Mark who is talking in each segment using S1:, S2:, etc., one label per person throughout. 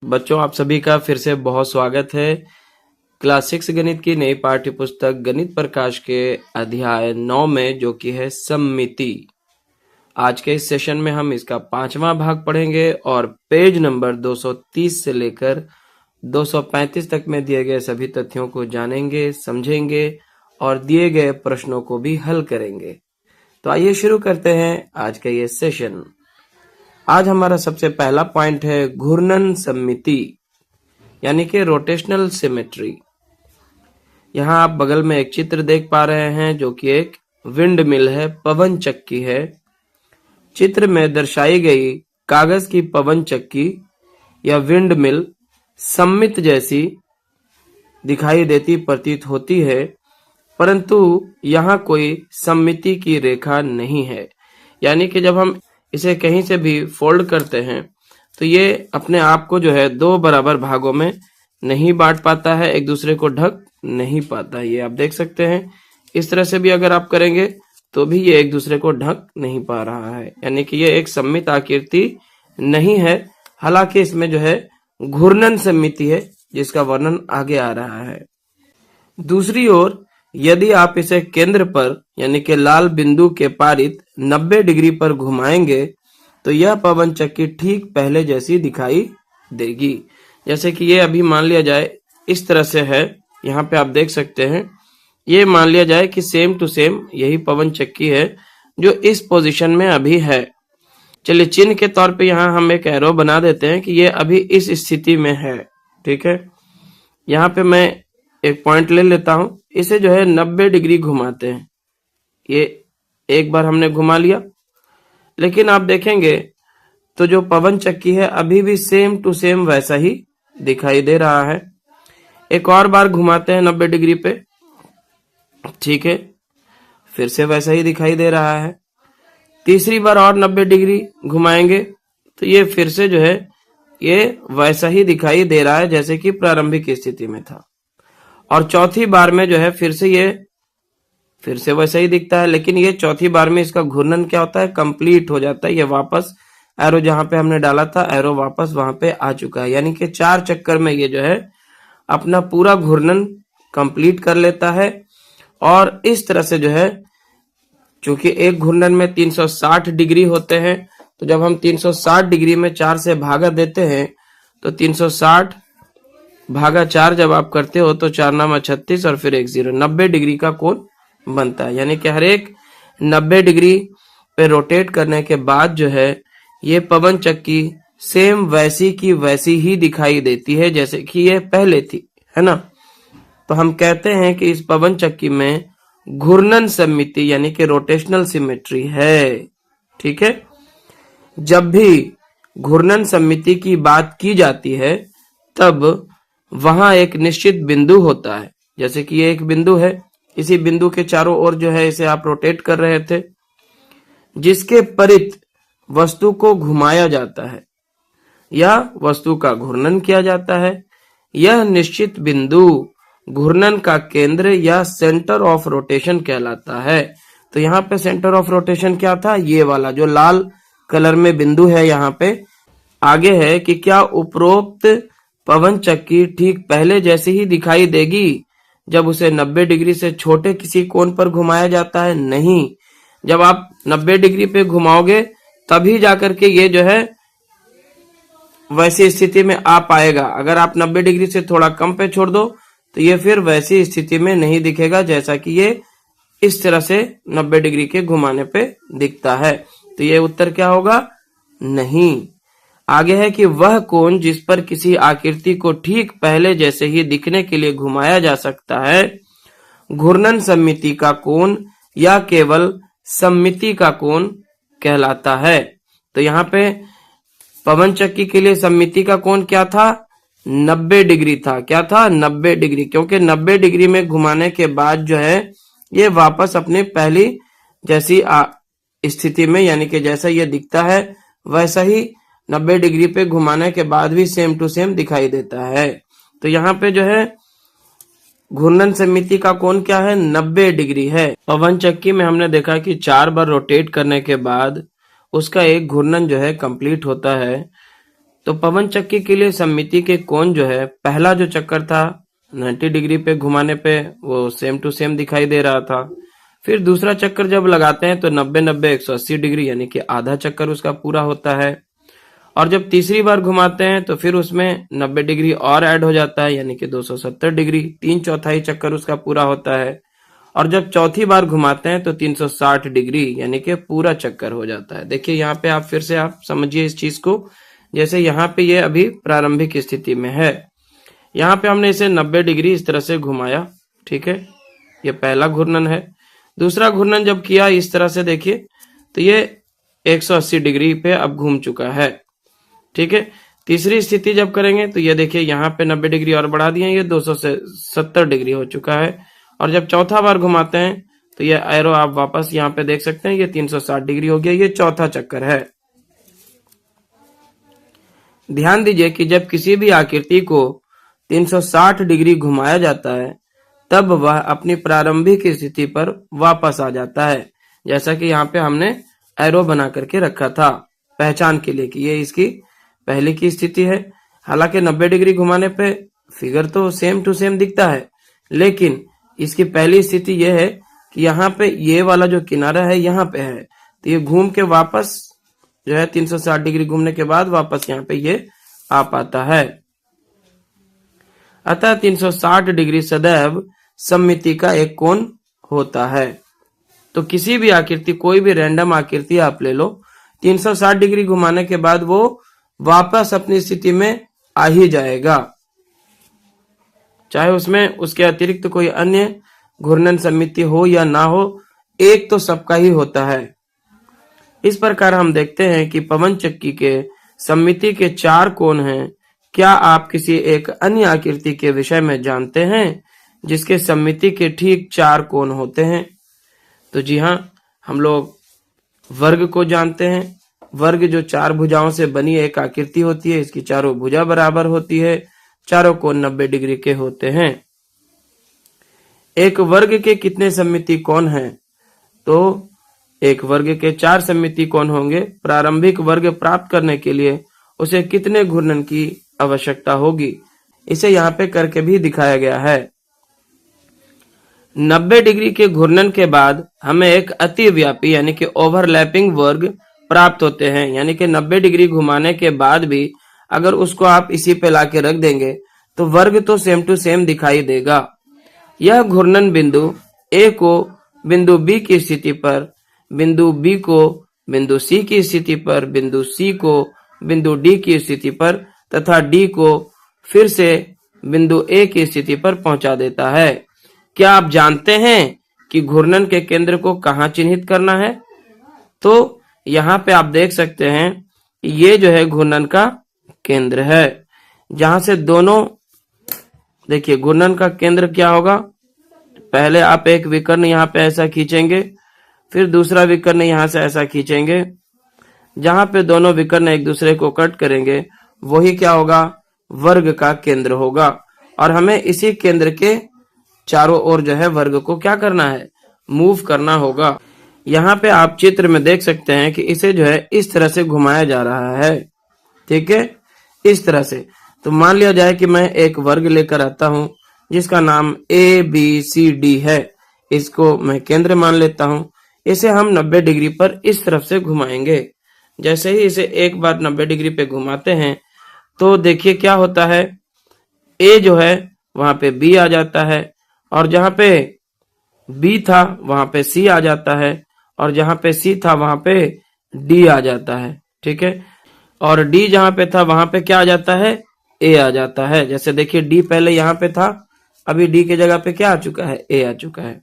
S1: बच्चों, आप सभी का फिर से बहुत स्वागत है। क्लास 6 गणित की नई पाठ्य पुस्तक गणित प्रकाश के अध्याय 9 में, जो कि है सममिति। आज के इस सेशन में हम इसका 5वां भाग पढ़ेंगे और पेज नंबर 230 से लेकर 235 तक में दिए गए सभी तथ्यों को जानेंगे, समझेंगे और दिए गए प्रश्नों को भी हल करेंगे। तो आइए शुरू करते हैं आज का ये सेशन। आज हमारा सबसे पहला पॉइंट है घूर्णन सममिति, यानी कि रोटेशनल सिमेट्री। यहाँ आप बगल में एक चित्र देख पा रहे हैं जो कि एक विंड मिल है, पवन चक्की है। चित्र में दर्शाई गई कागज की पवन चक्की या विंड मिल सममित जैसी दिखाई देती प्रतीत होती है, परंतु यहाँ कोई सममिति की रेखा नहीं है। यानी कि जब हम इसे कहीं से भी फोल्ड करते हैं तो ये अपने आप को जो है दो बराबर भागों में नहीं बांट पाता है, एक दूसरे को ढक नहीं पाता। ये आप देख सकते हैं। इस तरह से भी अगर आप करेंगे तो भी ये एक दूसरे को ढक नहीं पा रहा है, यानी कि ये एक सममित आकृति नहीं है। हालांकि इसमें जो है घूर्णन सममिति है, जिसका वर्णन आगे आ रहा है। दूसरी ओर यदि आप इसे केंद्र पर यानी कि लाल बिंदु के पारित 90 डिग्री पर घुमाएंगे तो यह पवन चक्की ठीक पहले जैसी दिखाई देगी। जैसे कि ये अभी मान लिया जाए इस तरह से है, यहाँ पे आप देख सकते हैं। ये मान लिया जाए कि सेम टू सेम यही पवन चक्की है जो इस पोजीशन में अभी है। चलिए चिन्ह के तौर पे यहाँ हम एक एरो बना देते हैं कि ये अभी इस स्थिति में है। ठीक है, यहाँ पे मैं एक पॉइंट ले लेता हूं। इसे जो है 90 डिग्री घुमाते हैं। ये एक बार हमने घुमा लिया, लेकिन आप देखेंगे तो जो पवन चक्की है अभी भी सेम टू सेम वैसा ही दिखाई दे रहा है। एक और बार घुमाते हैं 90 डिग्री पे, ठीक है, फिर से वैसा ही दिखाई दे रहा है। तीसरी बार और 90 डिग्री घुमाएंगे तो ये फिर से जो है ये वैसा ही दिखाई दे रहा है जैसे कि प्रारंभिक स्थिति में था। और चौथी बार में जो है फिर से ये फिर से वैसा ही दिखता है, लेकिन ये चौथी बार में इसका घूर्णन क्या होता है, कंप्लीट हो जाता है। ये वापस एरो जहां पे हमने डाला था, एरो वापस वहां पे आ चुका है। यानी कि 4 चक्कर में ये जो है अपना पूरा घूर्णन कंप्लीट कर लेता है। और इस तरह से जो है, चूंकि एक घूर्णन में 360 डिग्री होते हैं, तो जब हम 360 डिग्री में 4 से भागा देते हैं तो 360 भागा 4 जब आप करते हो तो 4 नामा 36 और फिर एक 0, 90 डिग्री का कोण बनता है। यानी कि हर एक 90 डिग्री पे रोटेट करने के बाद जो है ये पवन चक्की सेम वैसी की वैसी ही दिखाई देती है जैसे कि ये पहले थी, है ना। तो हम कहते हैं कि इस पवन चक्की में घूर्णन सममिति यानी कि रोटेशनल सिमेट्री है। ठीक है, जब भी घूर्णन सममिति की बात की जाती है तब वहां एक निश्चित बिंदु होता है। जैसे कि ये एक बिंदु है, इसी बिंदु के चारों ओर जो है इसे आप रोटेट कर रहे थे, जिसके परित वस्तु को घुमाया जाता है या वस्तु का घूर्णन किया जाता है। यह निश्चित बिंदु घूर्णन का केंद्र या सेंटर ऑफ रोटेशन कहलाता है। तो यहाँ पे सेंटर ऑफ रोटेशन क्या था, ये वाला जो लाल कलर में बिंदु है। यहाँ पे आगे है कि क्या उपरोक्त पवन चक्की ठीक पहले जैसी ही दिखाई देगी जब उसे 90 डिग्री से छोटे किसी कोण पर घुमाया जाता है? नहीं, जब आप 90 डिग्री पे घुमाओगे तभी जाकर के ये जो है वैसी स्थिति में आ पाएगा। अगर आप 90 डिग्री से थोड़ा कम पे छोड़ दो तो ये फिर वैसी स्थिति में नहीं दिखेगा जैसा कि ये इस तरह से 90 डिग्री के घुमाने पे दिखता है। तो ये उत्तर क्या होगा? नहीं। आगे है कि वह कोण जिस पर किसी आकृति को ठीक पहले जैसे ही दिखने के लिए घुमाया जा सकता है घूर्णन सममिति का कोण या केवल सममिति का कोण कहलाता है। तो यहाँ पे पवन चक्की के लिए सममिति का कोण क्या था? 90 डिग्री था। क्या था? 90 डिग्री, क्योंकि 90 डिग्री में घुमाने के बाद जो है ये वापस अपनी पहली जैसी स्थिति में, यानी कि जैसा ये दिखता है वैसा ही 90 डिग्री पे घुमाने के बाद भी सेम टू सेम दिखाई देता है। तो यहाँ पे जो है घूर्णन सममिति का कोण क्या है? 90 डिग्री है। पवन चक्की में हमने देखा कि 4 बार रोटेट करने के बाद उसका एक घूर्णन जो है कंप्लीट होता है। तो पवन चक्की के लिए सममिति के कोण जो है, पहला जो चक्कर था 90 डिग्री पे घुमाने पे वो सेम टू सेम दिखाई दे रहा था। फिर दूसरा चक्कर जब लगाते हैं तो 90-90 180 डिग्री यानी कि आधा चक्कर उसका पूरा होता है। और जब तीसरी बार घुमाते हैं तो फिर उसमें 90 डिग्री और ऐड हो जाता है यानी कि 270 डिग्री, 3/4 चक्कर उसका पूरा होता है। और जब चौथी बार घुमाते हैं तो 360 डिग्री यानी कि पूरा चक्कर हो जाता है। देखिए यहाँ पे आप फिर से आप समझिए इस चीज को। जैसे यहाँ पे ये अभी प्रारंभिक स्थिति में है, यहाँ पे हमने इसे 90 डिग्री इस तरह से घुमाया, ठीक है, ये पहला घूर्णन है। दूसरा घूर्णन जब किया इस तरह से, देखिए तो ये 180 डिग्री पे अब घूम चुका है, ठीक है। तीसरी स्थिति जब करेंगे तो ये देखिए यहाँ पे 90 डिग्री और बढ़ा दिए, ये 270 डिग्री हो चुका है। और जब चौथा बार घुमाते हैं तो ये एरो आप वापस यहाँ पे देख सकते हैं, ये 360 डिग्री हो गया, ये चौथा चक्कर है। ध्यान दीजिए कि जब किसी भी आकृति को 360 डिग्री घुमाया जाता है तब वह अपनी प्रारंभिक स्थिति पर वापस आ जाता है, जैसा कि यहाँ पे हमने एरो बना करके रखा था पहचान के लिए कि ये इसकी पहले की स्थिति है। हालांकि 90 डिग्री घुमाने पे फिगर तो सेम टू सेम दिखता है, लेकिन इसकी पहली स्थिति यह है कि यहाँ पे ये वाला जो किनारा है यहाँ पे है, तो ये घूम के वापस जो है 360 डिग्री घूमने के बाद वापस यहाँ पे ये आ पाता है। अतः 360 डिग्री सदैव सममिति का एक कोण होता है। तो किसी भी आकृति, कोई भी रैंडम आकृति आप ले लो, 360 डिग्री घुमाने के बाद वो वापस अपनी स्थिति में आ ही जाएगा, चाहे उसमें उसके अतिरिक्त कोई अन्य घूर्णन सममिति हो या ना हो, एक तो सबका ही होता है। इस प्रकार हम देखते हैं कि पवन चक्की के सममिति के 4 कोण हैं। क्या आप किसी एक अन्य आकृति के विषय में जानते हैं जिसके सममिति के ठीक 4 कोण होते हैं? तो जी हाँ, हम लोग वर्ग को जानते हैं। वर्ग जो 4 भुजाओं से बनी एक आकृति होती है, इसकी चारों भुजा बराबर होती है, चारों कोण 90 डिग्री के होते हैं। एक वर्ग के कितने सममिति कोण हैं? तो एक वर्ग के 4 सममिति कोण होंगे। प्रारंभिक वर्ग प्राप्त करने के लिए उसे कितने घूर्णन की आवश्यकता होगी, इसे यहाँ पे करके भी दिखाया गया है। 90 डिग्री के घूर्णन के बाद हमें एक अतिव्यापी यानी कि ओवरलैपिंग वर्ग प्राप्त होते हैं, यानी कि 90 डिग्री घुमाने के बाद भी अगर उसको आप इसी पे लाके रख देंगे तो वर्ग तो सेम टू सेम दिखाई देगा। यह घूर्णन बिंदु ए को बिंदु बी की स्थिति पर, बिंदु बी को बिंदु सी की स्थिति पर, बिंदु सी को बिंदु डी की स्थिति पर तथा डी को फिर से बिंदु ए की स्थिति पर पहुंचा देता है। क्या आप जानते हैं कि घूर्णन के केंद्र को कहाँ चिन्हित करना है? तो यहाँ पे आप देख सकते हैं ये जो है घूर्णन का केंद्र है, जहां से दोनों, देखिए घूर्णन का केंद्र क्या होगा, पहले आप एक विकर्ण यहाँ पे ऐसा खींचेंगे, फिर दूसरा विकर्ण यहाँ से ऐसा खींचेंगे, जहां पे दोनों विकर्ण एक दूसरे को कट करेंगे वही क्या होगा, वर्ग का केंद्र होगा। और हमें इसी केंद्र के चारों ओर जो है वर्ग को क्या करना है, मूव करना होगा। यहाँ पे आप चित्र में देख सकते हैं कि इसे जो है इस तरह से घुमाया जा रहा है, ठीक है, इस तरह से। तो मान लिया जाए कि मैं एक वर्ग लेकर आता हूं जिसका नाम ABCD है, इसको मैं केंद्र मान लेता हूं। इसे हम 90 डिग्री पर इस तरफ से घुमाएंगे। जैसे ही इसे एक बार 90 डिग्री पे घुमाते हैं तो देखिए क्या होता है, A जो है वहां पे B आ जाता है, और जहां पे B था वहां पे C आ जाता है, और जहां पे C था वहां पे D आ जाता है, ठीक है। और D जहां पे था वहां पे क्या आ जाता है, A आ जाता है। जैसे देखिए D पहले यहाँ पे था, अभी D के जगह पे क्या आ चुका है, A आ चुका है।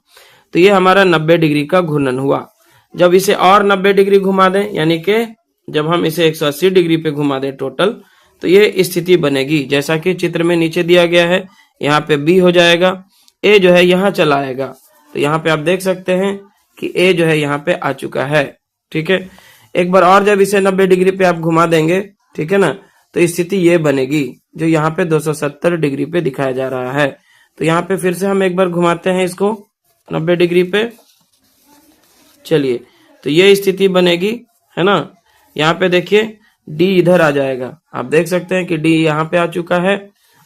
S1: तो ये हमारा 90 डिग्री का घूर्णन हुआ। जब इसे और 90 डिग्री घुमा दें, यानी कि जब हम इसे 180 डिग्री पे घुमा दें टोटल, तो ये स्थिति बनेगी जैसा कि चित्र में नीचे दिया गया है। यहाँ पे B हो जाएगा, A जो है यहाँ चला आएगा, तो यहाँ पे आप देख सकते हैं कि A जो है यहाँ पे आ चुका है, ठीक है। एक बार और जब इसे 90 डिग्री पे आप घुमा देंगे, ठीक है ना, तो स्थिति ये बनेगी जो यहाँ पे 270 डिग्री पे दिखाया जा रहा है। तो यहाँ पे फिर से हम एक बार घुमाते हैं इसको 90 डिग्री पे, चलिए, तो ये स्थिति बनेगी, है ना। यहाँ पे देखिए डी इधर आ जाएगा। आप देख सकते हैं कि डी यहाँ पे आ चुका है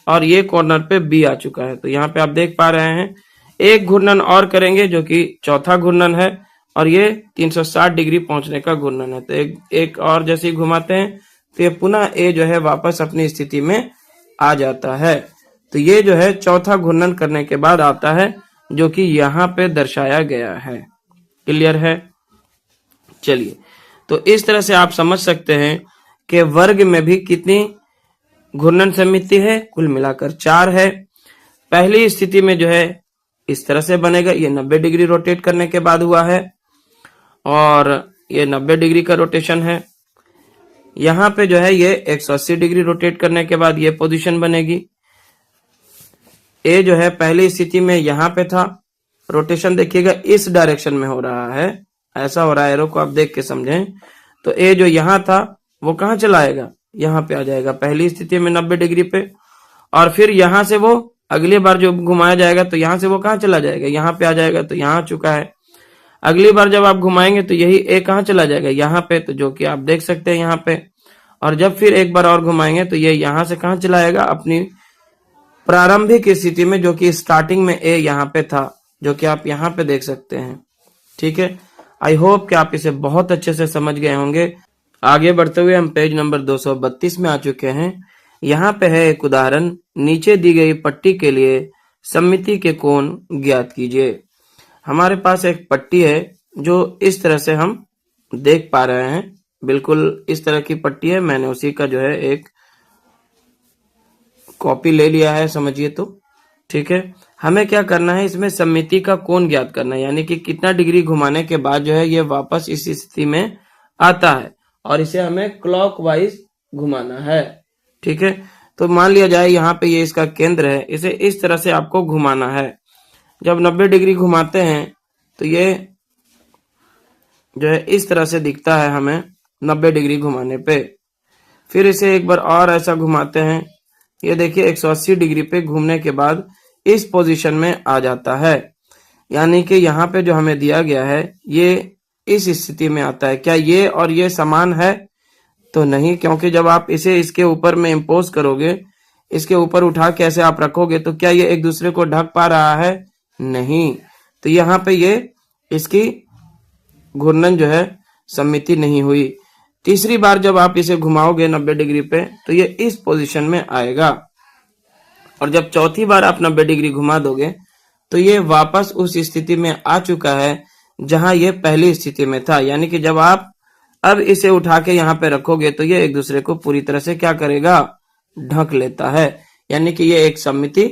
S1: और ये कॉर्नर पे बी आ चुका है। तो यहाँ पे आप देख पा रहे हैं एक घूर्णन और करेंगे जो कि चौथा घूर्णन है और ये 360 डिग्री पहुंचने का घूर्णन है। तो एक और जैसे ही घुमाते हैं तो ये पुनः ए जो है वापस अपनी स्थिति में आ जाता है। तो ये जो है चौथा घूर्णन करने के बाद आता है जो कि यहाँ पे दर्शाया गया है। क्लियर है? चलिए, तो इस तरह से आप समझ सकते हैं कि वर्ग में भी कितनी घूर्णन समिति है, कुल मिलाकर 4 है। पहली स्थिति में जो है इस तरह से बनेगा, ये 90 डिग्री रोटेट करने के बाद हुआ है और ये 90 डिग्री का रोटेशन है। यहाँ पे जो है ये 180 डिग्री रोटेट करने के बाद ये पोजीशन बनेगी। ए जो है पहली स्थिति में यहाँ पे था, रोटेशन देखिएगा इस डायरेक्शन में हो रहा है, ऐसा हो रहा है, एरो को आप देख के समझें। तो ए जो यहाँ था वो कहाँ चला आएगा, यहाँ पे आ जाएगा पहली स्थिति में 90 डिग्री पे। और फिर यहाँ से वो अगली बार जो घुमाया जाएगा तो यहाँ से वो कहाँ चला जाएगा, यहाँ पे आ जाएगा। तो यहाँ आ चुका है। अगली बार जब आप घुमाएंगे तो यही ए कहाँ चला जाएगा, यहाँ पे, तो जो कि आप देख सकते हैं यहाँ पे। और जब फिर एक बार और घुमाएंगे तो ये यहाँ से कहाँ चला आएगा, अपनी प्रारंभिक स्थिति में, जो कि स्टार्टिंग में ए यहाँ पे था, जो कि आप यहाँ पे देख सकते हैं। ठीक है, आई होप कि आप इसे बहुत अच्छे से समझ गए होंगे। आगे बढ़ते हुए हम पेज नंबर 232 में आ चुके हैं। यहाँ पे है एक उदाहरण, नीचे दी गई पट्टी के लिए सममिति के कोण ज्ञात कीजिए। हमारे पास एक पट्टी है जो इस तरह से हम देख पा रहे हैं, बिल्कुल इस तरह की पट्टी है। मैंने उसी का जो है एक कॉपी ले लिया है, समझिए तो। ठीक है, हमें क्या करना है, इसमें सममिति का कोण ज्ञात करना है, यानी कि कितना डिग्री घुमाने के बाद जो है ये वापस इस स्थिति में आता है और इसे हमें क्लॉकवाइज घुमाना है। ठीक है, तो मान लिया जाए यहाँ पे ये इसका केंद्र है, इसे इस तरह से आपको घुमाना है। जब 90 डिग्री घुमाते हैं तो ये जो है इस तरह से दिखता है हमें 90 डिग्री घुमाने पे। फिर इसे एक बार और ऐसा घुमाते हैं, ये देखिए 180 डिग्री पे घूमने के बाद इस पोजीशन में आ जाता है, यानी कि यहाँ पे जो हमें दिया गया है ये इस स्थिति में आता है। क्या ये और ये समान है? तो नहीं, क्योंकि जब आप इसे इसके ऊपर में इम्पोज करोगे, इसके ऊपर उठा के ऐसे आप रखोगे तो क्या ये एक दूसरे को ढक पा रहा है? नहीं। तो यहाँ पे ये इसकी घूर्णन जो है सममिति नहीं हुई। तीसरी बार जब आप इसे घुमाओगे 90 डिग्री पे तो ये इस पोजीशन में आएगा और जब चौथी बार आप 90 डिग्री घुमा दोगे तो ये वापस उस स्थिति में आ चुका है जहां ये पहली स्थिति में था। यानी कि जब आप अब इसे उठा के यहाँ पे रखोगे तो ये एक दूसरे को पूरी तरह से क्या करेगा, ढक लेता है। यानी कि ये एक सममिति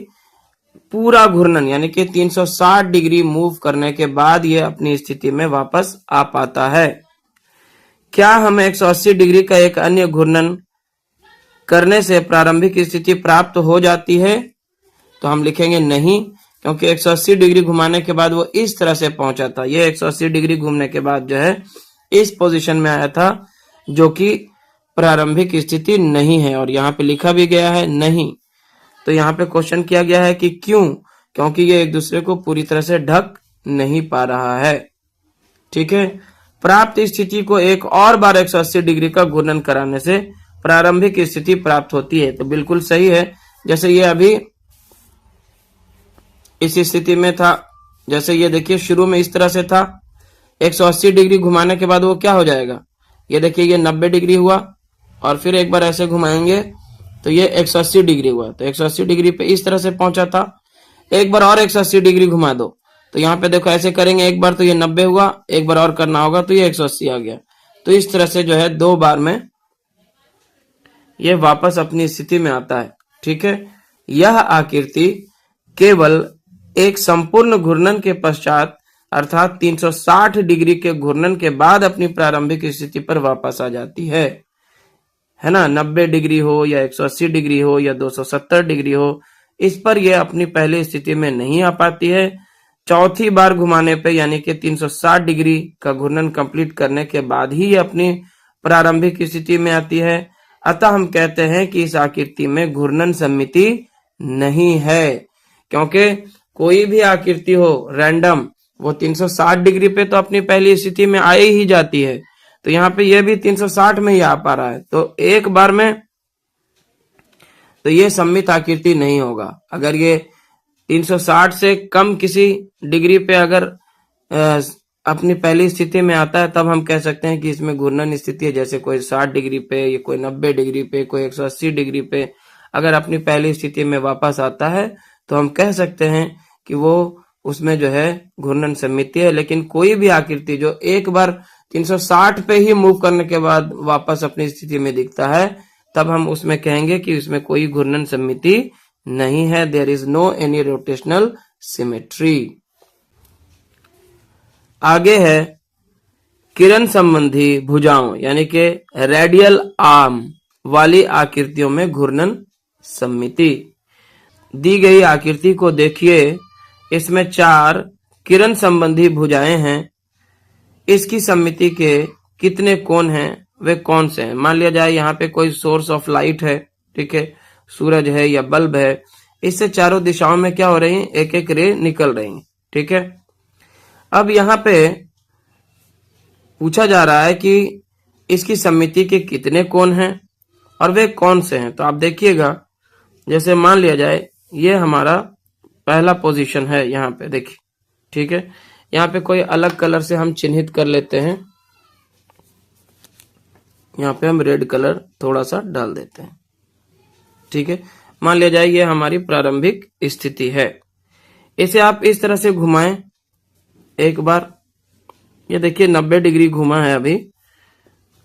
S1: पूरा घूर्णन यानी कि 360 डिग्री मूव करने के बाद ये अपनी स्थिति में वापस आ पाता है। क्या हमें 180 डिग्री का एक अन्य घूर्णन करने से प्रारंभिक स्थिति प्राप्त हो जाती है? तो हम लिखेंगे नहीं, क्योंकि 180 डिग्री घुमाने के बाद वो इस तरह से पहुंचा था। ये 180 डिग्री घूमने के बाद जो है इस पोजीशन में आया था, जो कि प्रारंभिक स्थिति नहीं है और यहाँ पे लिखा भी गया है नहीं। तो यहाँ पे क्वेश्चन किया गया है कि क्यों? क्योंकि ये एक दूसरे को पूरी तरह से ढक नहीं पा रहा है। ठीक है, प्राप्त स्थिति को एक और बार 180 डिग्री का घूर्णन कराने से प्रारंभिक स्थिति प्राप्त होती है। तो बिल्कुल सही है, जैसे ये अभी इस स्थिति में था, जैसे ये देखिए शुरू में इस तरह से था, 180 डिग्री घुमाने के बाद वो क्या हो जाएगा, ये देखिए ये 90 डिग्री हुआ और फिर एक बार ऐसे घुमाएंगे तो ये 180 डिग्री हुआ। तो 180 डिग्री पे इस तरह से पहुंचा था, एक बार और 180 डिग्री घुमा दो तो यहाँ पे देखो ऐसे करेंगे, एक बार तो ये 90 हुआ, एक बार और करना होगा तो ये 180 आ गया। तो इस तरह से जो है 2 बार में ये वापस अपनी स्थिति में आता है। ठीक है, यह आकृति केवल एक संपूर्ण घूर्णन के पश्चात अर्थात 360 डिग्री के घूर्णन के बाद अपनी प्रारंभिक स्थिति पर वापस आ जाती है ना। 90 डिग्री हो या 180 डिग्री हो या 270 डिग्री हो, इस पर यह अपनी पहली स्थिति में नहीं आ पाती है। चौथी बार घुमाने पे यानी कि 360 डिग्री का घूर्णन कंप्लीट करने के बाद ही ये अपनी प्रारंभिक स्थिति में आती है। अतः हम कहते हैं कि इस आकृति में घूर्णन सममिति नहीं है, क्योंकि कोई भी आकृति हो रैंडम, वो 360 डिग्री पे तो अपनी पहली स्थिति में आ ही जाती है। तो यहाँ पे ये भी 360 में ही आ पा रहा है, तो एक बार में तो ये सममित आकृति नहीं होगा। अगर ये 360 से कम किसी डिग्री पे अगर अपनी पहली स्थिति में आता है, तब हम कह सकते हैं कि इसमें घूर्णन स्थिति है। जैसे कोई 60 डिग्री पे, या कोई 90 डिग्री पे, कोई 180 डिग्री पे अगर अपनी पहली स्थिति में वापस आता है, तो हम कह सकते हैं कि वो उसमें जो है घूर्णन सममिति है। लेकिन कोई भी आकृति जो एक बार 360 पे ही मूव करने के बाद वापस अपनी स्थिति में दिखता है, तब हम उसमें कहेंगे कि उसमें कोई घूर्णन सममिति नहीं है। There is no any rotational symmetry. आगे है किरण संबंधी भुजाओं यानी कि रेडियल आर्म वाली आकृतियों में घूर्णन सममिति। दी गई आकृति को देखिए, इसमें 4 किरण संबंधी भुजाएं हैं। इसकी सममिति के कितने कोण हैं, वे कौन से हैं? मान लिया जाए यहाँ पे कोई सोर्स ऑफ लाइट है, ठीक है, सूरज है या बल्ब है। इससे चारों दिशाओं में क्या हो रही है, एक एक रे निकल रही है, ठीक है। अब यहाँ पे पूछा जा रहा है कि इसकी सममिति के कितने कोण हैं और वे कौन से हैं। तो आप देखिएगा, जैसे मान लिया जाए ये हमारा पहला पोजीशन है यहाँ पे, देखिए, ठीक है। यहाँ पे कोई अलग कलर से हम चिन्हित कर लेते हैं। यहाँ पे हम रेड कलर थोड़ा सा डाल देते हैं, ठीक है। मान लिया जाए ये हमारी प्रारंभिक स्थिति है। इसे आप इस तरह से घुमाएं एक बार, ये देखिए 90 डिग्री घुमा है अभी,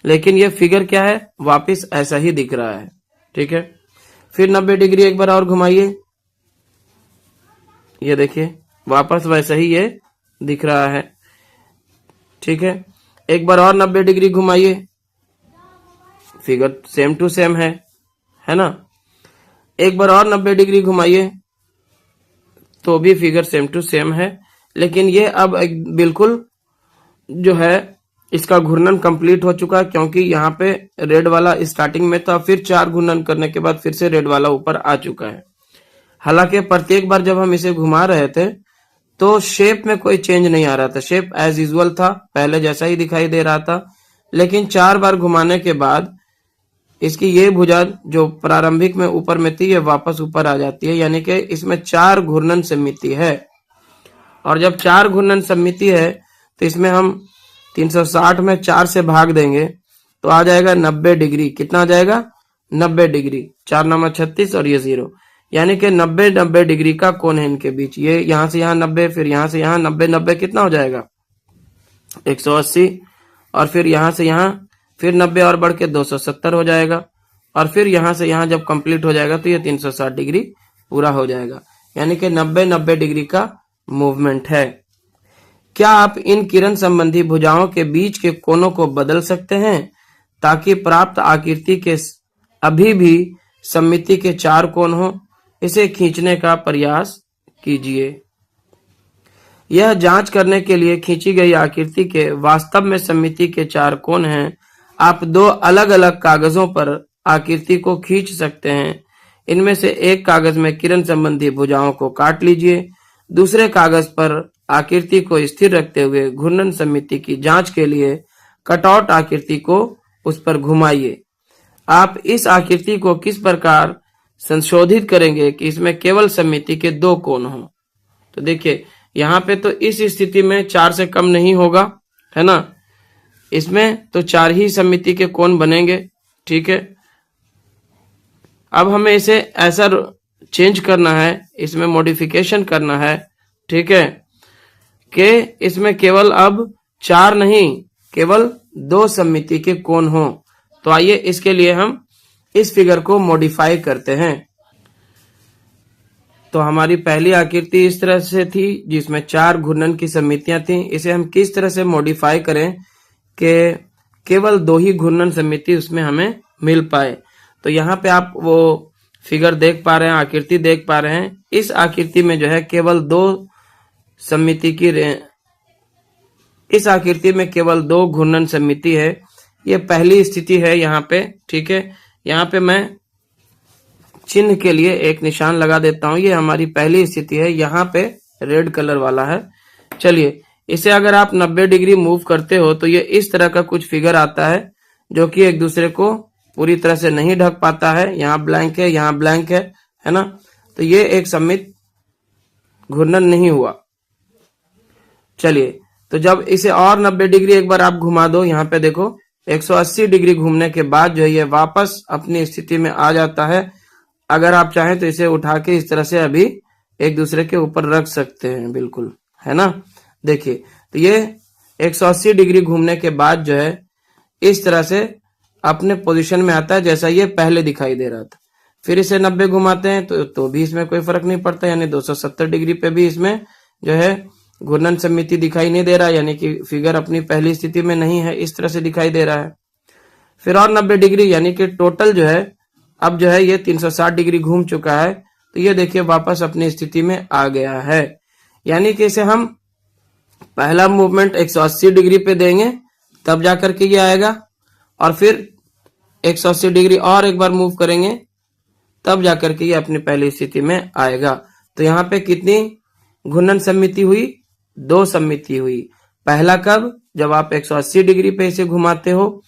S1: लेकिन ये फिगर क्या है, वापस ऐसा ही दिख रहा है, ठीक है। फिर 90 डिग्री एक बार और घुमाइए, ये देखिए वापस वैसा ही ये दिख रहा है, ठीक है। एक बार और 90 डिग्री घुमाइए, फिगर सेम टू सेम है ना। एक बार और 90 डिग्री घुमाइए तो भी फिगर सेम टू सेम है, लेकिन ये अब बिल्कुल जो है इसका घूर्णन कंप्लीट हो चुका है, क्योंकि यहाँ पे रेड वाला स्टार्टिंग में था, फिर 4 घूर्णन करने के बाद फिर से रेड वाला ऊपर आ चुका है। हालांकि प्रत्येक बार जब हम इसे घुमा रहे थे तो शेप में कोई चेंज नहीं आ रहा था, शेप एज यूजुअल था, पहले जैसा ही दिखाई दे रहा था। लेकिन 4 बार घुमाने के बाद इसकी ये भुजा जो प्रारंभिक में ऊपर में थी, ये वापस ऊपर आ जाती है, यानी कि इसमें 4 घूर्णन सममिति है। और जब 4 घूर्णन सममिति है तो इसमें हम 360 में 4 से भाग देंगे तो आ जाएगा 90 डिग्री। कितना आ जाएगा, 90 डिग्री। 4 9 36 और ये 0, यानी कि 90 डिग्री का कोण है इनके बीच। ये यहां से यहां 90, फिर यहां से यहां 90 कितना हो जाएगा, 180, और फिर यहां से यहां फिर 90 और बढ़ के 270 हो जाएगा, और फिर यहां से यहां जब कंप्लीट हो जाएगा तो ये 360 डिग्री पूरा हो जाएगा, यानी कि 90 डिग्री का मूवमेंट है। क्या आप इन किरण संबंधी भुजाओं के बीच के कोणों को बदल सकते हैं ताकि प्राप्त आकृति के अभी भी सममिति के 4 कोण हो? इसे खींचने का प्रयास कीजिए। यह जांच करने के लिए खींची गई आकृति के वास्तव में सममिति के 4 कोण हैं। आप 2 अलग अलग कागजों पर आकृति को खींच सकते हैं। इनमें से एक कागज में किरण संबंधी भुजाओं को काट लीजिए, दूसरे कागज पर आकृति को स्थिर रखते हुए घूर्णन सममिति की जांच के लिए कटआउट आकृति को उस पर घुमाइए। आप इस आकृति को किस प्रकार संशोधित करेंगे कि इसमें केवल सममिति के 2 कोण हों? तो देखिए यहाँ पे तो इस स्थिति में 4 से कम नहीं होगा, है ना। इसमें तो 4 ही सममिति के कोण बनेंगे, ठीक है। अब हमें इसे ऐसा चेंज करना है, इसमें मॉडिफिकेशन करना है, ठीक है, कि इसमें केवल अब 4 नहीं, केवल 2 सममिति के कोण हों। तो आइए इसके लिए हम इस फिगर को मॉडिफाई करते हैं। तो हमारी पहली आकृति इस तरह से थी जिसमें 4 घूर्णन की सममितियां थी। इसे हम किस तरह से मॉडिफाई करें कि केवल 2 ही घूर्णन सममिति उसमें हमें मिल पाए। तो यहाँ पे आप वो फिगर देख पा रहे हैं, आकृति देख पा रहे हैं। इस आकृति में जो है केवल 2 सममिति की, इस आकृति में केवल 2 घूर्णन सममिति है। ये पहली स्थिति है यहाँ पे, ठीक है। यहाँ पे मैं चिन्ह के लिए एक निशान लगा देता हूं। ये हमारी पहली स्थिति है, यहाँ पे रेड कलर वाला है। चलिए इसे अगर आप 90 डिग्री मूव करते हो तो ये इस तरह का कुछ फिगर आता है, जो कि एक दूसरे को पूरी तरह से नहीं ढक पाता है। यहाँ ब्लैंक है, यहाँ ब्लैंक है ना। तो ये एक सममित घूर्णन नहीं हुआ। चलिए, तो जब इसे और 90 डिग्री एक बार आप घुमा दो, यहाँ पे देखो 180 डिग्री घूमने के बाद जो है ये वापस अपनी स्थिति में आ जाता है। अगर आप चाहें तो इसे उठा के इस तरह से अभी एक दूसरे के ऊपर रख सकते हैं, बिल्कुल, है ना। देखिए, तो ये 180 डिग्री घूमने के बाद जो है इस तरह से अपने पोजीशन में आता है जैसा ये पहले दिखाई दे रहा था। फिर इसे 90 घुमाते हैं तो भी इसमें कोई फर्क नहीं पड़ता, यानी 270 डिग्री पे भी इसमें जो है घूर्णन सममिति दिखाई नहीं दे रहा, यानी कि फिगर अपनी पहली स्थिति में नहीं है, इस तरह से दिखाई दे रहा है। फिर और 90 डिग्री, यानी कि टोटल जो है अब जो है ये 360 डिग्री घूम चुका है। तो ये देखिए वापस अपनी स्थिति में आ गया है। यानी कि इसे हम पहला मूवमेंट 180 डिग्री पे देंगे तब जाकर के ये आएगा, और फिर 180 डिग्री और एक बार मूव करेंगे तब जाकर के ये अपनी पहली स्थिति में आएगा। तो यहाँ पे कितनी घूर्णन सममिति हुई? 2 सममिति हुई। पहला कब? जब आप 180 डिग्री पे इसे घुमाते हो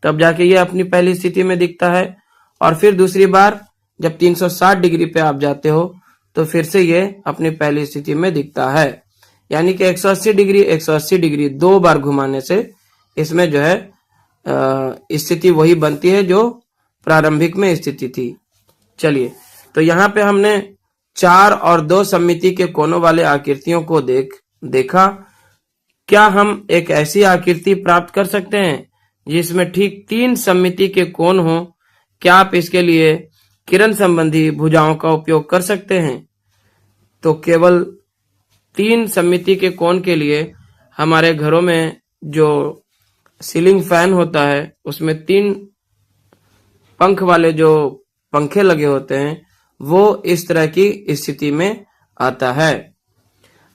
S1: तब जाके ये अपनी पहली स्थिति में दिखता है, और फिर दूसरी बार जब 360 डिग्री पे आप जाते हो तो फिर से ये अपनी पहली स्थिति में दिखता है। यानी कि 180 डिग्री 2 बार घुमाने से इसमें जो है स्थिति वही बनती है जो प्रारंभिक में स्थिति थी। चलिए, तो यहाँ पे हमने 4 और 2 सममिति के कोनों वाले आकृतियों को देखा। क्या हम एक ऐसी आकृति प्राप्त कर सकते हैं जिसमें ठीक 3 सममिति के कोण हो? क्या आप इसके लिए किरण संबंधी भुजाओं का उपयोग कर सकते हैं? तो केवल 3 सममिति के कोण के लिए हमारे घरों में जो सीलिंग फैन होता है उसमें 3 पंख वाले जो पंखे लगे होते हैं वो इस तरह की स्थिति में आता है।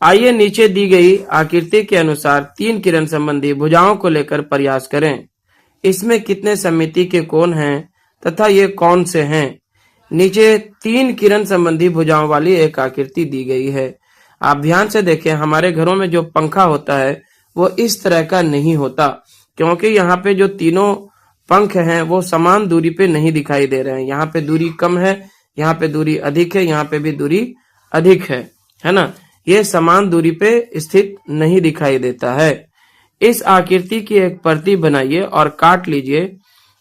S1: आइए नीचे दी गई आकृति के अनुसार 3 किरण संबंधी भुजाओं को लेकर प्रयास करें। इसमें कितने सममिति के कोण हैं तथा ये कौन से हैं? नीचे 3 किरण संबंधी भुजाओं वाली एक आकृति दी गई है। आप ध्यान से देखें, हमारे घरों में जो पंखा होता है वो इस तरह का नहीं होता, क्योंकि यहाँ पे जो तीनों पंख हैं वो समान दूरी पे नहीं दिखाई दे रहे हैं। यहाँ पे दूरी कम है, यहाँ पे दूरी अधिक है, यहाँ पे भी दूरी अधिक है ना। ये समान दूरी पे स्थित नहीं दिखाई देता है। इस आकृति की एक प्रति बनाइए और काट लीजिए।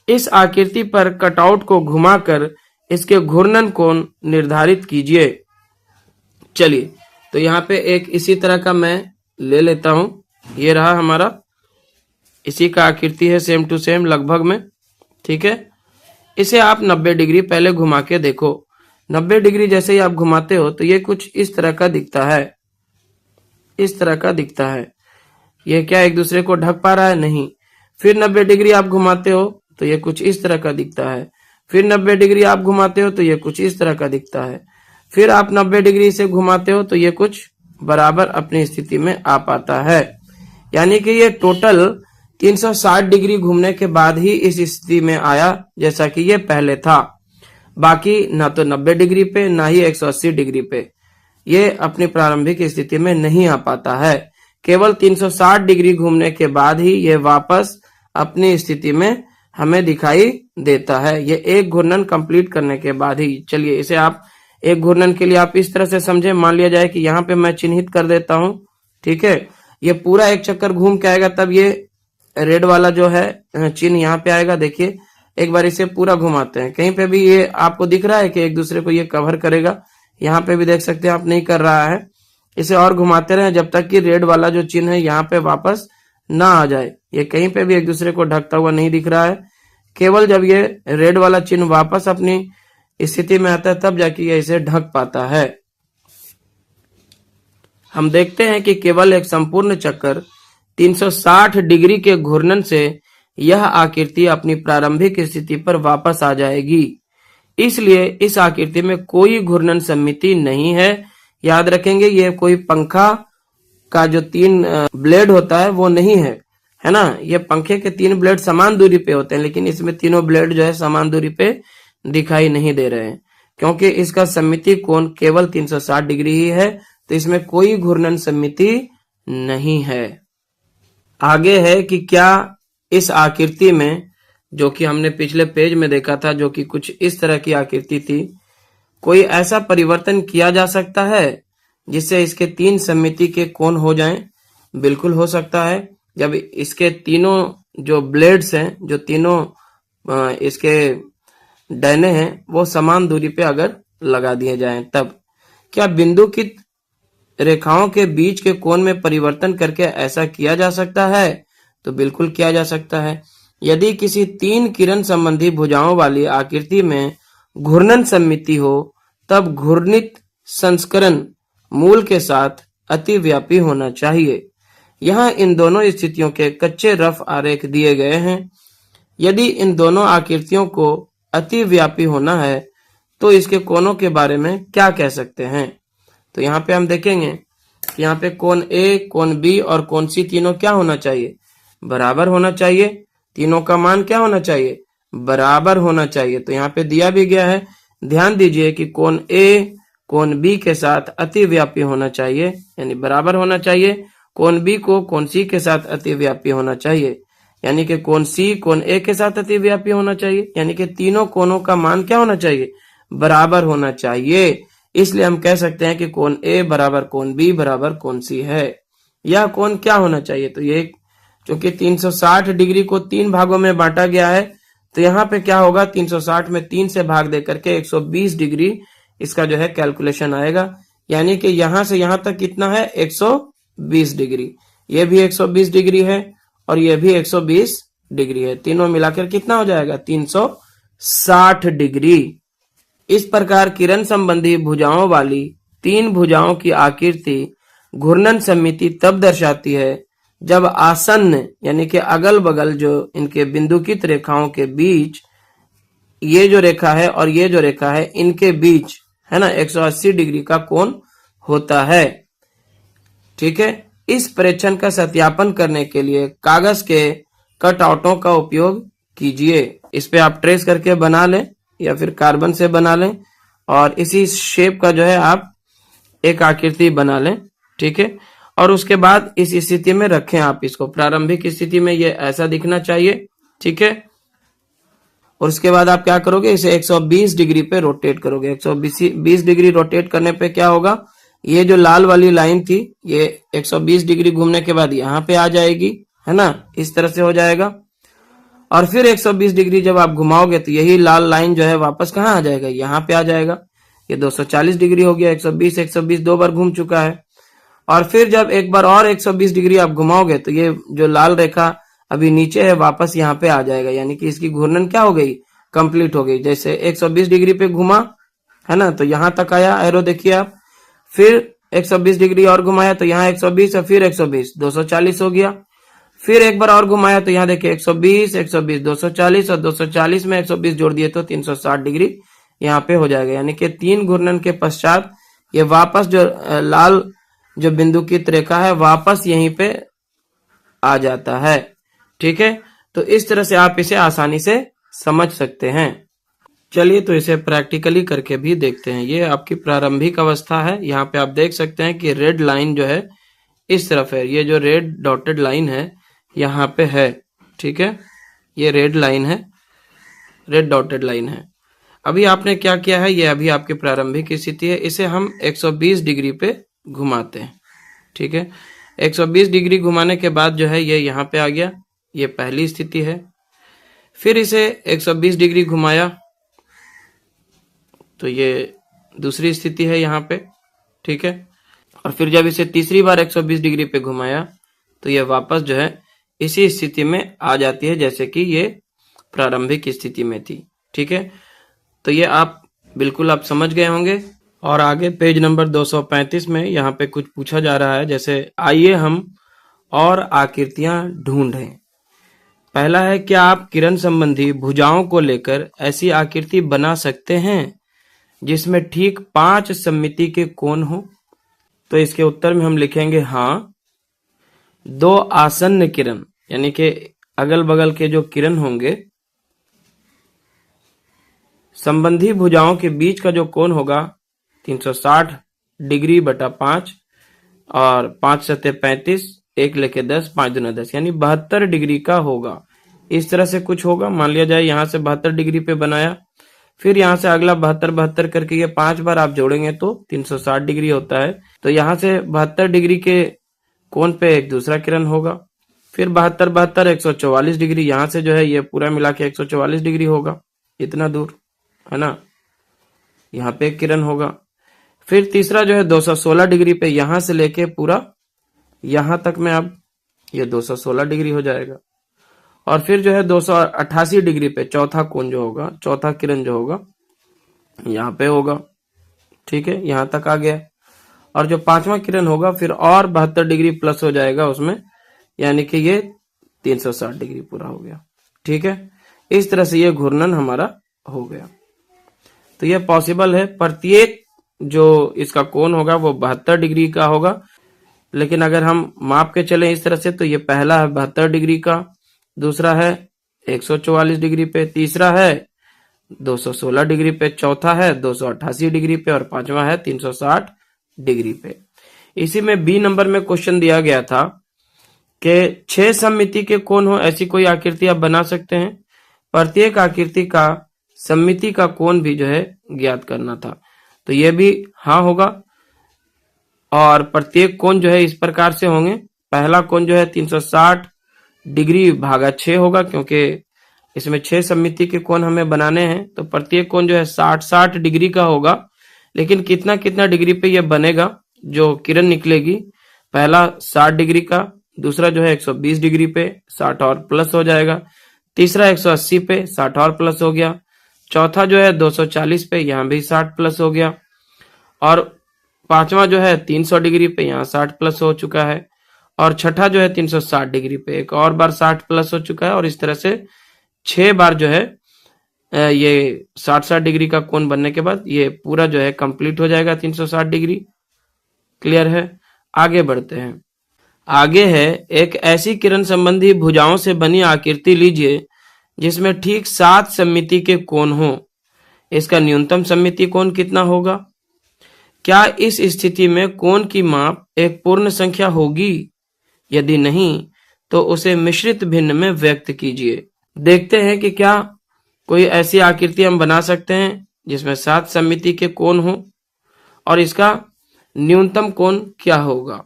S1: इस आकृति पर कटआउट को घुमाकर इसके घूर्णन कोण निर्धारित कीजिए। चलिए, तो यहाँ पे एक इसी तरह का मैं ले लेता हूं। ये रहा हमारा, इसी का आकृति है, सेम टू सेम लगभग में, ठीक है। इसे आप 90 डिग्री पहले घुमा के देखो। 90 डिग्री जैसे ही आप घुमाते हो तो ये कुछ इस तरह का दिखता है, इस तरह का दिखता है। ये क्या एक दूसरे को ढक पा रहा है? नहीं। फिर 90 डिग्री आप घुमाते हो तो ये कुछ इस तरह का दिखता है। फिर 90 डिग्री आप घुमाते हो तो ये कुछ इस तरह का दिखता है। फिर आप 90 डिग्री से घुमाते हो तो ये कुछ बराबर अपनी स्थिति में आ पाता है। यानी कि ये टोटल 360 डिग्री घूमने के बाद ही इस स्थिति में आया जैसा कि ये पहले था। बाकी ना तो 90 डिग्री पे ना ही 180 डिग्री पे ये अपनी प्रारंभिक स्थिति में नहीं आ पाता है। केवल 360 डिग्री घूमने के बाद ही ये वापस अपनी स्थिति में हमें दिखाई देता है। ये एक घूर्णन कंप्लीट करने के बाद ही। चलिए, इसे आप एक घूर्णन के लिए आप इस तरह से समझे। मान लिया जाए कि यहाँ पे मैं चिन्हित कर देता हूँ, ठीक है। ये पूरा एक चक्कर घूम के आएगा तब ये रेड वाला जो है चिन्ह यहाँ पे आएगा। देखिए, एक बार इसे पूरा घुमाते हैं। कहीं पे भी ये आपको दिख रहा है कि एक दूसरे को ये कवर करेगा? यहाँ पे भी देख सकते हैं आप, नहीं कर रहा है। इसे और घुमाते रहे जब तक कि रेड वाला जो चिन्ह है यहाँ पे वापस ना आ जाए। ये कहीं पे भी एक दूसरे को ढकता हुआ नहीं दिख रहा है। केवल जब ये रेड वाला चिन्ह वापस अपनी स्थिति में आता है तब जाके ये इसे ढक पाता है। हम देखते हैं कि केवल एक संपूर्ण चक्कर 360 डिग्री के घूर्णन से यह आकृति अपनी प्रारंभिक स्थिति पर वापस आ जाएगी। इसलिए इस आकृति में कोई घूर्णन सममिति नहीं है। याद रखेंगे, ये कोई पंखा का जो 3 ब्लेड होता है वो नहीं है ना। ये पंखे के 3 ब्लेड समान दूरी पे होते हैं, लेकिन इसमें तीनों ब्लेड जो है समान दूरी पे दिखाई नहीं दे रहे हैं, क्योंकि इसका सममिति कोण केवल 360 डिग्री ही है। तो इसमें कोई घूर्णन सममिति नहीं है। आगे है कि क्या इस आकृति में, जो कि हमने पिछले पेज में देखा था, जो कि कुछ इस तरह की आकृति थी, कोई ऐसा परिवर्तन किया जा सकता है जिससे इसके तीन सममिति के कोण हो जाएं? बिल्कुल हो सकता है। जब इसके तीनों जो ब्लेड्स हैं, जो तीनों इसके डैने हैं, वो समान दूरी पे अगर लगा दिए जाएं तब। क्या बिंदु की रेखाओं के बीच के कोण में परिवर्तन करके ऐसा किया जा सकता है? तो बिल्कुल किया जा सकता है। यदि किसी तीन किरण संबंधी भुजाओं वाली आकृति में घूर्णन सममिति हो, तब घूर्णित संस्करण मूल के साथ अतिव्यापी होना चाहिए। यहाँ इन दोनों स्थितियों के कच्चे रफ आरेख दिए गए हैं। यदि इन दोनों आकृतियों को अतिव्यापी होना है तो इसके कोणों के बारे में क्या कह सकते हैं? तो यहाँ पे हम देखेंगे कि यहाँ पे कोण ए, कोण बी और कोण सी तीनों क्या होना चाहिए? बराबर होना चाहिए। तीनों का मान क्या होना चाहिए? बराबर होना चाहिए। तो यहाँ पे दिया भी गया है, ध्यान दीजिए कि कोण ए कोण बी के साथ अतिव्यापी होना चाहिए, यानी बराबर होना चाहिए। कोण बी को कोण सी के साथ अतिव्यापी होना चाहिए, यानी कि कोण सी कोण ए के साथ अतिव्यापी होना चाहिए, यानी कि तीनों कोणों का मान क्या होना चाहिए? बराबर होना चाहिए। इसलिए हम कह सकते हैं कि कोण ए बराबर कोण बी बराबर कोण सी है। यह कोण क्या होना चाहिए? तो ये क्योंकि 360 डिग्री को तीन भागों में बांटा गया है, तो यहाँ पे क्या होगा? 360 में 3 से भाग दे करके 120 डिग्री इसका जो है कैलकुलेशन आएगा। यानी कि यहां से यहां तक कितना है? 120 डिग्री। ये भी 120 डिग्री है और ये भी 120 डिग्री है। तीनों मिलाकर कितना हो जाएगा? 360 डिग्री। इस प्रकार किरण संबंधी भुजाओं वाली तीन भुजाओं की आकृति घूर्णन सममिति तब दर्शाती है जब आसन्न, यानी कि अगल बगल जो इनके बिंदुकित रेखाओं के बीच, ये जो रेखा है और ये जो रेखा है, इनके बीच है ना 180 डिग्री का कोण होता है। ठीक है। इस परीक्षण का सत्यापन करने के लिए कागज के कटआउटों का उपयोग कीजिए। इस पे आप ट्रेस करके बना लें या फिर कार्बन से बना लें और इसी शेप का जो है आप एक आकृति बना लें। ठीक है। और उसके बाद इस स्थिति में रखें आप इसको। प्रारंभिक स्थिति में ये ऐसा दिखना चाहिए। ठीक है। और उसके बाद आप क्या करोगे? इसे 120 डिग्री पे रोटेट करोगे। 120 डिग्री रोटेट करने पे क्या होगा? ये जो लाल वाली लाइन थी, ये 120 डिग्री घूमने के बाद यहाँ पे आ जाएगी, है ना? इस तरह से हो जाएगा। और फिर 120 डिग्री जब आप घुमाओगे तो यही लाल लाइन जो है वापस कहाँ आ जाएगा? यहाँ पे आ जाएगा। ये 240 डिग्री हो गया। 120 दो बार घूम चुका है। और फिर जब एक बार और 120 डिग्री आप घुमाओगे तो ये जो लाल रेखा अभी नीचे है वापस यहाँ पे आ जाएगा, यानी कि इसकी घूर्णन क्या हो गई? कंप्लीट हो गई। जैसे 120 डिग्री पे घुमा, है ना, तो यहाँ तक आया एरो, देखिए आप। फिर 120 डिग्री और घुमाया तो यहाँ 120 और फिर 120, 240 हो गया। फिर एक बार और घुमाया तो यहाँ देखिए 120, 240 और 240 में 120 जोड़ दिए तो 360 डिग्री यहाँ पे हो जाएगा। यानी कि तीन घूर्णन के पश्चात ये वापस जो लाल जो बिंदुकित रेखा है वापस यहीं पे आ जाता है। ठीक है। तो इस तरह से आप इसे आसानी से समझ सकते हैं। चलिए तो इसे प्रैक्टिकली करके भी देखते हैं। ये आपकी प्रारंभिक अवस्था है। यहाँ पे आप देख सकते हैं कि रेड लाइन जो है इस तरफ है। ये जो रेड डॉटेड लाइन है यहाँ पे है। ठीक है। ये रेड लाइन है, रेड डॉटेड लाइन है। अभी आपने क्या किया है? ये अभी आपकी प्रारंभिक स्थिति है। इसे हम 120 डिग्री पे घुमाते हैं। ठीक है। 120 डिग्री घुमाने के बाद जो है ये यहाँ पे आ गया। ये पहली स्थिति है। फिर इसे 120 डिग्री घुमाया तो ये दूसरी स्थिति है यहाँ पे। ठीक है। और फिर जब इसे तीसरी बार 120 डिग्री पे घुमाया तो ये वापस जो है इसी स्थिति में आ जाती है जैसे कि ये प्रारंभिक स्थिति में थी। ठीक है। तो ये आप बिल्कुल आप समझ गए होंगे। और आगे पेज नंबर 235 में यहाँ पे कुछ पूछा जा रहा है, जैसे आइए हम और आकृतियां ढूंढें। पहला है, क्या आप किरण संबंधी भुजाओं को लेकर ऐसी आकृति बना सकते हैं जिसमें ठीक 5 सममिति के कोण हो? तो इसके उत्तर में हम लिखेंगे हाँ। दो आसन्न किरण, यानी कि अगल बगल के जो किरण होंगे, संबंधी भुजाओं के बीच का जो कोण होगा 360 डिग्री बटा 5, और 5 सत्ते 35, 1 लेके 10, 5 दूना 10, यानी 72 डिग्री का होगा। इस तरह से कुछ होगा। मान लिया जाए यहाँ से 72 डिग्री पे बनाया, फिर यहाँ से अगला 72 72 करके ये 5 बार आप जोड़ेंगे तो 360 डिग्री होता है। तो यहाँ से 72 डिग्री के कोण पे एक दूसरा किरण होगा, फिर 72 72 144 डिग्री, यहाँ से जो है ये पूरा मिला के 144 डिग्री होगा, इतना दूर, है ना। यहाँ पे एक किरण होगा। फिर तीसरा जो है 216 डिग्री पे, यहां से लेके पूरा यहां तक में अब ये 216 डिग्री हो जाएगा। और फिर जो है 288 डिग्री पे चौथा कोण जो होगा, चौथा किरण जो होगा यहाँ पे होगा, ठीक है, यहां तक आ गया। और जो पांचवा किरण होगा फिर और 72 डिग्री प्लस हो जाएगा उसमें, यानी कि ये 360 डिग्री पूरा हो गया, ठीक है। इस तरह से ये घूर्णन हमारा हो गया। तो ये पॉसिबल है, प्रत्येक जो इसका कोण होगा वो 72 डिग्री का होगा। लेकिन अगर हम माप के चले इस तरह से, तो ये पहला है 72 डिग्री का, दूसरा है 144 डिग्री पे, तीसरा है 216 डिग्री पे, चौथा है 288 डिग्री पे और पांचवा है 360 डिग्री पे। इसी में बी नंबर में क्वेश्चन दिया गया था कि 6 सममिति के कोण हो ऐसी कोई आकृति आप बना सकते हैं। प्रत्येक आकृति का सममिति का कोण भी जो है ज्ञात करना था। तो ये भी हाँ होगा। और प्रत्येक कोण जो है इस प्रकार से होंगे। पहला कोण जो है 360 डिग्री भागा 6 होगा, क्योंकि इसमें 6 सममिति के कोण हमें बनाने हैं। तो प्रत्येक कोण जो है 60 डिग्री का होगा। लेकिन कितना कितना डिग्री पे ये बनेगा, जो किरण निकलेगी, पहला 60 डिग्री का, दूसरा जो है 120 डिग्री पे 60 और प्लस हो जाएगा, तीसरा 180 पे 60 और प्लस हो गया, चौथा जो है 240 पे, यहाँ भी 60 प्लस हो गया, और पांचवा जो है 300 डिग्री पे, यहाँ 60 प्लस हो चुका है, और छठा जो है 360 डिग्री पे एक और बार 60 प्लस हो चुका है। और इस तरह से 6 बार जो है ये 60 डिग्री का कोण बनने के बाद ये पूरा जो है कंप्लीट हो जाएगा 360 डिग्री। क्लियर है। आगे बढ़ते हैं। आगे है, एक ऐसी किरण संबंधी भुजाओं से बनी आकृति लीजिए जिसमें ठीक 7 सममिति के कोण हो। इसका न्यूनतम सममिति कोण कितना होगा? क्या इस स्थिति में कोण की माप एक पूर्ण संख्या होगी? यदि नहीं तो उसे मिश्रित भिन्न में व्यक्त कीजिए। देखते हैं कि क्या कोई ऐसी आकृति हम बना सकते हैं जिसमें 7 सममिति के कोण हो और इसका न्यूनतम कोण क्या होगा।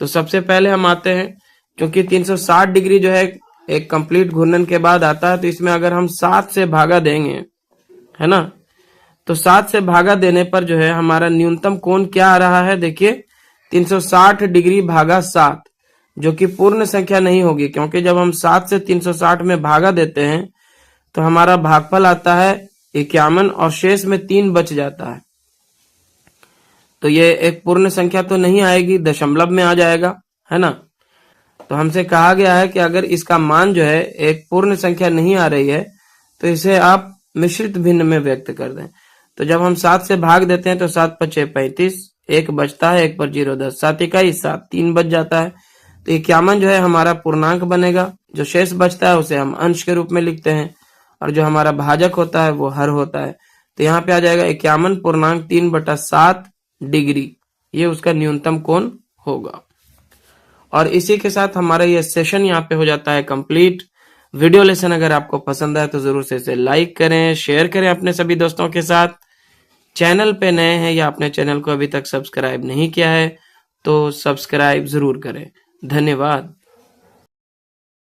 S1: तो सबसे पहले हम आते हैं, क्योंकि 360 डिग्री जो है एक कंप्लीट घूर्णन के बाद आता है, तो इसमें अगर हम 7 से भागा देंगे, है ना, तो 7 से भागा देने पर जो है हमारा न्यूनतम कोण क्या आ रहा है। देखिए 360 डिग्री भागा 7, जो कि पूर्ण संख्या नहीं होगी, क्योंकि जब हम 7 से 360 में भागा देते हैं तो हमारा भागफल आता है 51 और शेष में 3 बच जाता है। तो ये एक पूर्ण संख्या तो नहीं आएगी, दशमलव में आ जाएगा, है ना। तो हमसे कहा गया है कि अगर इसका मान जो है एक पूर्ण संख्या नहीं आ रही है तो इसे आप मिश्रित भिन्न में व्यक्त कर दें। तो जब हम 7 से भाग देते हैं तो 7 × 6 = 35, 1 बचता है, 1 पर 0 10, 7 इकाई 7, 3 बच जाता है। तो 51 जो है हमारा पूर्णांक बनेगा। जो शेष बचता है उसे हम अंश के रूप में लिखते हैं, और जो हमारा भाजक होता है वो हर होता है। तो यहाँ पे आ जाएगा 51.3/7 डिग्री, ये उसका न्यूनतम कोण होगा। और इसी के साथ हमारा ये सेशन यहाँ पे हो जाता है कंप्लीट। वीडियो लेसन अगर आपको पसंद आए तो जरूर से इसे लाइक करें, शेयर करें अपने सभी दोस्तों के साथ। चैनल पे नए हैं या अपने चैनल को अभी तक सब्सक्राइब नहीं किया है तो सब्सक्राइब जरूर करें। धन्यवाद।